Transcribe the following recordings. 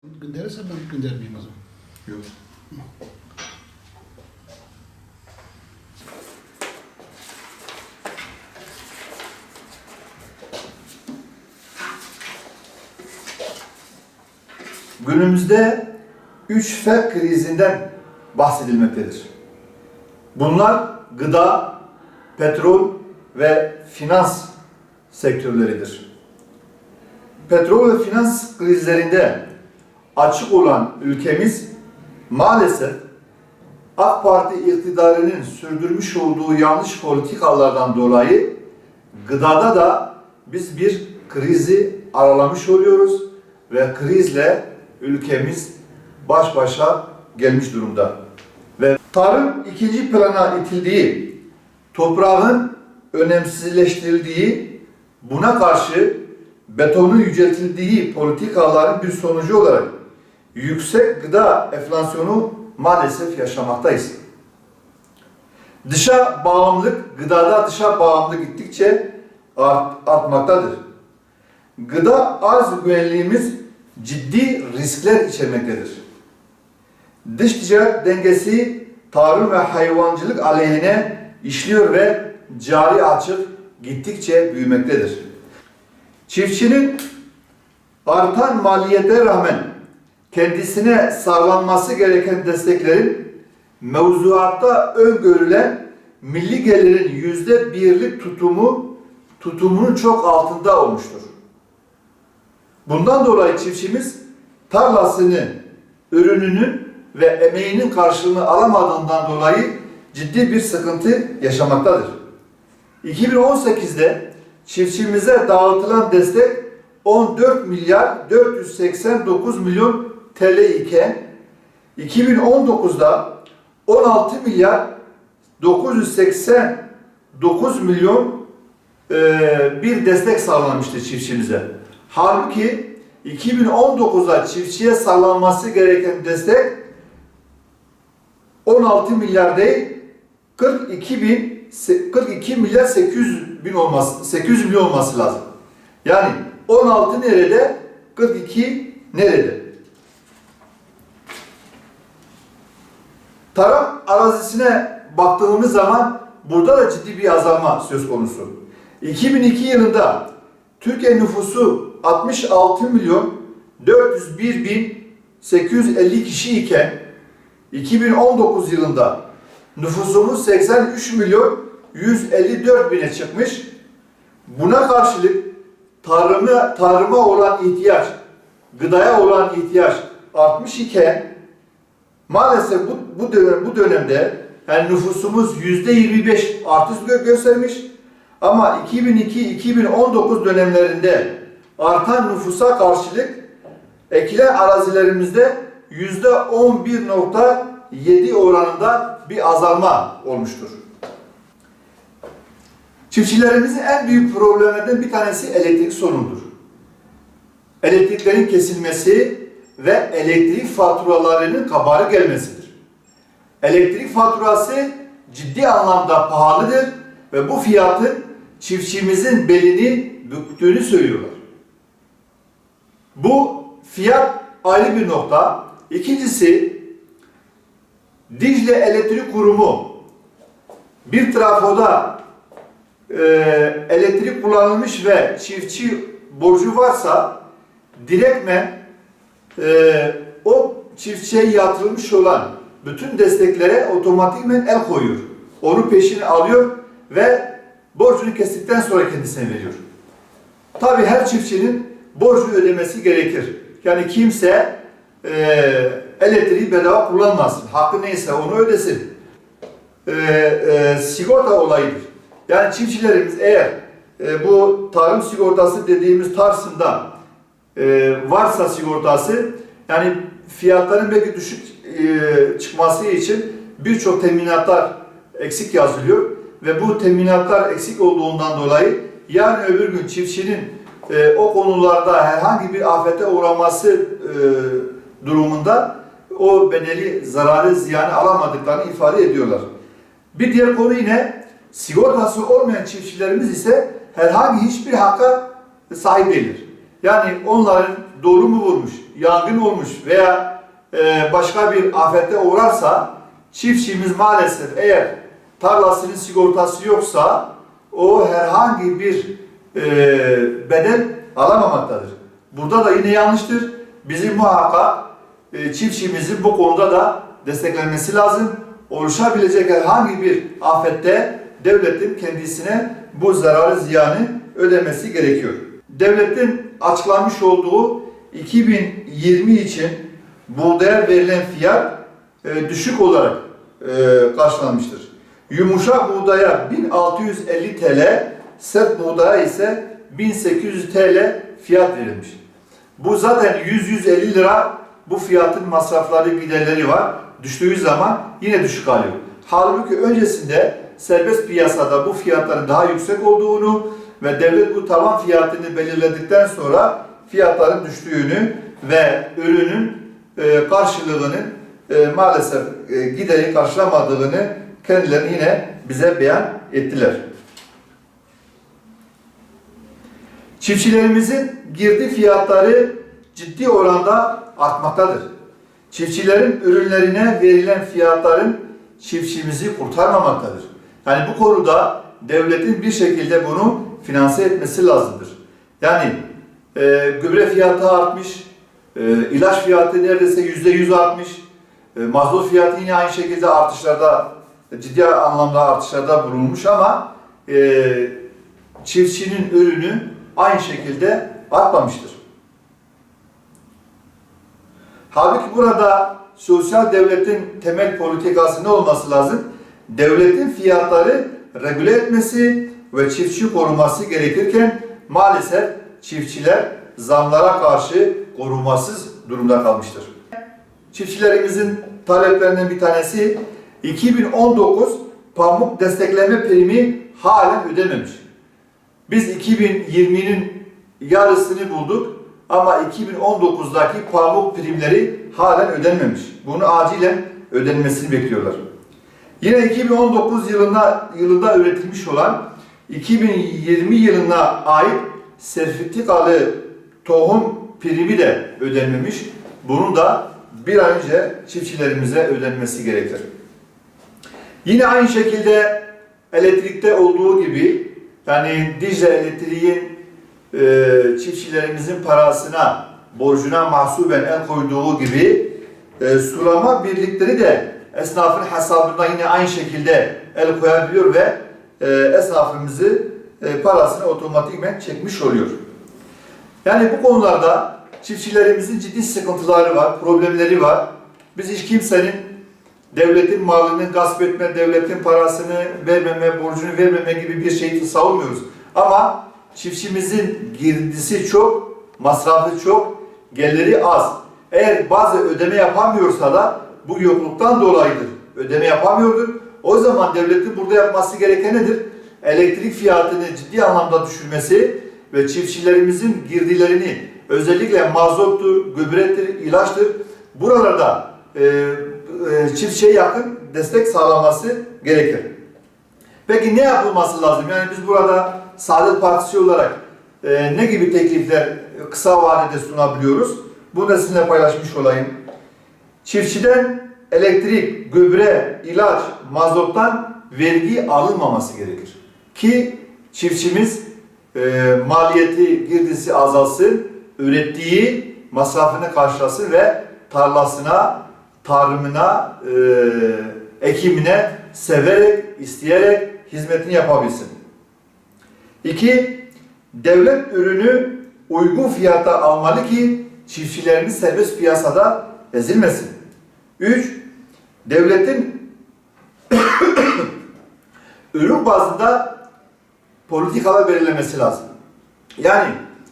Gönderirsen ben göndermeyeyim o zaman. Yok. Günümüzde 3 F krizinden bahsedilmektedir. Bunlar gıda, petrol ve finans sektörleridir. Petrol ve finans krizlerinde açık olan ülkemiz maalesef AK Parti iktidarının sürdürmüş olduğu yanlış politikalardan dolayı gıdada da biz bir krizi aralamış oluyoruz ve krizle ülkemiz baş başa gelmiş durumda. Ve tarım ikinci plana itildiği, toprağın önemsizleştirildiği, buna karşı betonun yüceltildiği politikaların bir sonucu olarak yüksek gıda enflasyonu maalesef yaşamaktayız. Dışa bağımlılık, gıdada dışa bağımlılık gittikçe artmaktadır. Gıda arz güvenliğimiz ciddi riskler içermektedir. Dış ticaret dengesi tarım ve hayvancılık aleyhine işliyor ve cari açık gittikçe büyümektedir. Çiftçinin artan maliyete rağmen kendisine sağlanması gereken desteklerin mevzuatta öngörülen milli gelirin %1'lik tutumunun çok altında olmuştur. Bundan dolayı çiftçimiz tarlasını, ürününün ve emeğinin karşılığını alamadığından dolayı ciddi bir sıkıntı yaşamaktadır. 2018'de çiftçimize dağıtılan destek 14 milyar 489 milyon TL iken 2019'da 16 milyar 989 milyon bir destek sağlanmıştı çiftçimize. Halbuki 2019'da çiftçiye sağlanması gereken destek 16 milyar değil 42 milyar 800 milyon olması lazım. Yani 16 nerede? 42 nerede? Tarım arazisine baktığımız zaman burada da ciddi bir azalma söz konusu. 2002 yılında Türkiye nüfusu 66 milyon 401 bin 850 kişi iken 2019 yılında nüfusumuz 83 milyon 154 bine çıkmış. Buna karşılık tarıma olan ihtiyaç, gıdaya olan ihtiyaç artmış iken maalesef bu dönemde yani nüfusumuz %25 artış göstermiş ama 2002-2019 dönemlerinde artan nüfusa karşılık ekilen arazilerimizde %11,7 oranında bir azalma olmuştur. Çiftçilerimizin en büyük problemlerinden bir tanesi elektrik sorunudur. Elektriklerin kesilmesi ve elektrik faturalarının kabarık gelmesidir. Elektrik faturası ciddi anlamda pahalıdır ve bu fiyatın çiftçimizin belini büktüğünü söylüyorlar. Bu fiyat ayrı bir nokta. İkincisi, Dicle Elektrik Kurumu bir trafoda elektrik kullanılmış ve çiftçi borcu varsa direktmen o çiftçiye yatırılmış olan bütün desteklere otomatikmen el koyuyor. Onu peşine alıyor ve borcunu kestikten sonra kendisine veriyor. Tabii her çiftçinin borcunu ödemesi gerekir. Yani kimse elektriği bedava kullanmasın. Hakkı neyse onu ödesin. Sigorta olayıdır. Yani çiftçilerimiz eğer bu tarım sigortası dediğimiz tarzında varsa sigortası, yani fiyatların belki düşük çıkması için birçok teminatlar eksik yazılıyor ve bu teminatlar eksik olduğundan dolayı yarın öbür gün çiftçinin o konularda herhangi bir afete uğraması durumunda o bedeli, zararı, ziyanı alamadıklarını ifade ediyorlar. Bir diğer konu yine sigortası olmayan çiftçilerimiz ise herhangi hiçbir hakka sahip değildir. Yani onların dolu mu vurmuş, yangın olmuş veya başka bir afete uğrarsa çiftçimiz maalesef eğer tarlasının sigortası yoksa o herhangi bir bedel alamamaktadır. Burada da yine yanlıştır. Bizim muhakkak çiftçimizin bu konuda da desteklenmesi lazım. Oluşabilecek herhangi bir afette devletin kendisine bu zararı, ziyanı ödemesi gerekiyor. Devletin açıklamış olduğu 2020 için buğdaya verilen fiyat düşük olarak karşılanmıştır. Yumuşak buğdaya 1650 TL, sert buğdaya ise 1800 TL fiyat verilmiş. Bu zaten 100-150 lira bu fiyatın masrafları, giderleri var. Düştüğü zaman yine düşük alıyor. Halbuki öncesinde serbest piyasada bu fiyatların daha yüksek olduğunu ve devlet bu tavan fiyatını belirledikten sonra fiyatların düştüğünü ve ürünün karşılığının maalesef gideri karşılamadığını kendileri yine bize beyan ettiler. Çiftçilerimizin girdi fiyatları ciddi oranda artmaktadır. Çiftçilerin ürünlerine verilen fiyatların çiftçimizi kurtarmamaktadır. Yani bu konuda devletin bir şekilde bunu finanse etmesi lazımdır. Yani gübre fiyatı artmış, ilaç fiyatı neredeyse %100 artmış, mazot fiyatı yine aynı şekilde artışlarda, ciddi anlamda artışlarda bulunmuş ama çiftçinin ürünü aynı şekilde artmamıştır. Halbuki burada sosyal devletin temel politikası ne olması lazım? Devletin fiyatları regüle etmesi ve çiftçi koruması gerekirken maalesef çiftçiler zamlara karşı korumasız durumda kalmıştır. Çiftçilerimizin taleplerinden bir tanesi 2019 pamuk destekleme primi halen ödememiş. Biz 2020'nin yarısını bulduk ama 2019'daki pamuk primleri halen ödenmemiş. Bunu acilen ödenmesini bekliyorlar. Yine 2019 yılında üretilmiş olan 2020 yılına ait sertifikalı tohum primi de ödenmemiş. Bunun da bir an önce çiftçilerimize ödenmesi gerekir. Yine aynı şekilde elektrikte olduğu gibi yani Dicle Elektriğin çiftçilerimizin parasına, borcuna mahsuben el koyduğu gibi sulama birlikleri de esnafın hesabına yine aynı şekilde el koyabiliyor ve esnafımızı parasını otomatikmen çekmiş oluyor. Yani bu konularda çiftçilerimizin ciddi sıkıntıları var, problemleri var. Biz hiç kimsenin devletin malını gasp etme, devletin parasını vermeme, borcunu vermeme gibi bir şeyi savunmuyoruz. Ama çiftçimizin girdisi çok, masrafı çok, geliri az. Eğer bazı ödeme yapamıyorsa da bu yokluktan dolayıdır. Ödeme yapamıyordur. O zaman devletin burada yapması gereken nedir? Elektrik fiyatını ciddi anlamda düşürmesi ve çiftçilerimizin girdilerini özellikle mazottur, gübredir, ilaçtır buralarda çiftçiye yakın destek sağlaması gerekir. Peki ne yapılması lazım? Yani biz burada Saadet Partisi olarak ne gibi teklifler kısa vadede sunabiliyoruz? Bunu da sizinle paylaşmış olayım. Çiftçiden elektrik, gübre, ilaç, mazottan vergi alınmaması gerekir. Ki çiftçimiz maliyeti, girdisi azalsın, ürettiği masrafını karşılasın ve tarlasına, tarımına, ekimine severek, isteyerek hizmetini yapabilsin. 2. Devlet ürünü uygun fiyata almalı ki çiftçilerimiz serbest piyasada ezilmesin. 3. Devletin ürün bazında politikalar belirlemesi lazım. Yani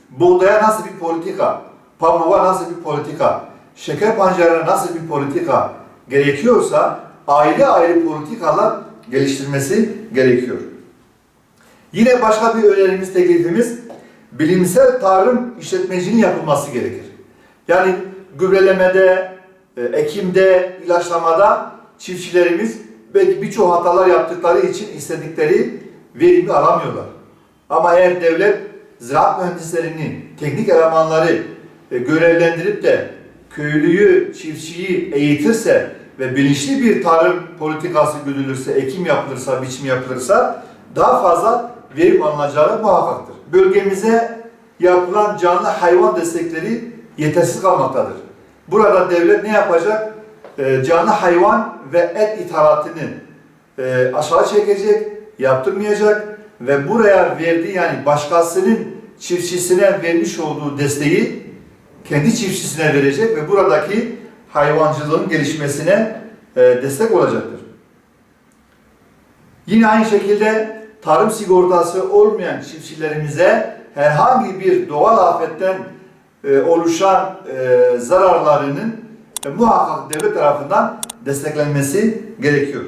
buğdaya nasıl bir politika, pamuğa nasıl bir politika, şeker pancarına nasıl bir politika gerekiyorsa ayrı ayrı politikalar geliştirmesi gerekiyor. Yine başka bir önerimiz, teklifimiz bilimsel tarım işletmeciliğinin yapılması gerekir. Yani gübrelemede, ekimde, ilaçlamada çiftçilerimiz belki birçok hatalar yaptıkları için istedikleri verimi alamıyorlar. Ama eğer devlet ziraat mühendislerinin, teknik elemanları görevlendirip de köylüyü, çiftçiyi eğitirse ve bilinçli bir tarım politikası güdülürse, ekim yapılırsa, biçim yapılırsa daha fazla verim alınacağı muhakkaktır. Bölgemize yapılan canlı hayvan destekleri yetersiz kalmaktadır. Burada devlet ne yapacak? Canlı hayvan ve et ithalatını aşağı çekecek, yaptırmayacak ve buraya verdiği, yani başkasının çiftçisine vermiş olduğu desteği kendi çiftçisine verecek ve buradaki hayvancılığın gelişmesine destek olacaktır. Yine aynı şekilde tarım sigortası olmayan çiftçilerimize herhangi bir doğal afetten oluşan zararlarının muhakkak devlet tarafından desteklenmesi gerekiyor.